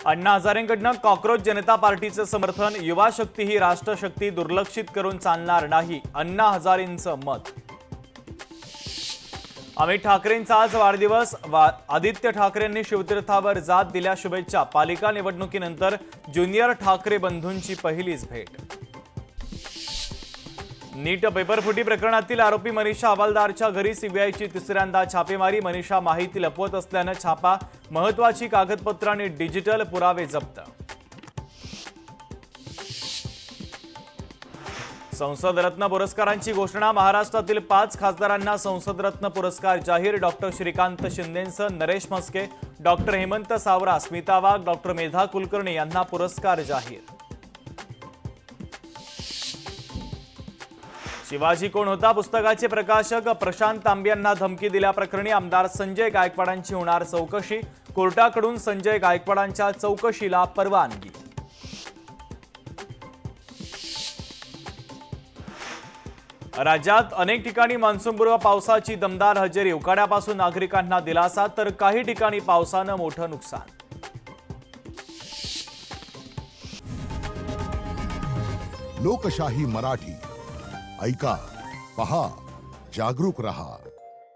अण्णा हजारेंकडनं cockroach जनता पार्टीचं समर्थन. युवा शक्ती ही राष्ट्रशक्ती दुर्लक्षित करून चालणार नाही, अण्णा हजारेंचं मत. अमित ठाकरेंचा आज वाढदिवस. आदित्य ठाकरेंनी शिवतीर्थावर जात दिल्या शुभेच्छा. पालिका निवडणुकीनंतर ज्युनियर ठाकरे बंधूंची पहिलीच भेट. नीट पेपरफुटी प्रकरणातील आरोपी मनीषा हवालदारच्या घरी सीबीआयची तिसऱ्यांदा छापेमारी. मनीषा माहिती लपवत असल्यानं छापा. महत्त्वाची कागदपत्र आणि डिजिटल पुरावे जप्त. संसद रत्न पुरस्कारांची घोषणा. महाराष्ट्रातील 5 खासदारांना संसद रत्न पुरस्कार जाहीर. डॉक्टर श्रीकांत शिंदेंसह नरेश म्हस्के, डॉक्टर हेमंत सावरा, स्मिता वाघ, डॉक्टर मेधा कुलकर्णी यांना पुरस्कार जाहीर. शिवाजी कोण होता पुस्तकाचे प्रकाशक प्रशांत तांबे यांना धमकी दिल्याप्रकरणी आमदार संजय गायकवाडांची होणार चौकशी. कोर्टाकडून संजय गायकवाडांच्या चौकशीला परवानगी. राज्यात अनेक ठिकाणी मान्सूनपूर्व पावसाची दमदार हजेरी. उकाड्यापासून नागरिकांना दिलासा, तर काही ठिकाणी पावसानं मोठं नुकसान. लोकशाही मराठी ऐका, पहा, जागरूक रहा.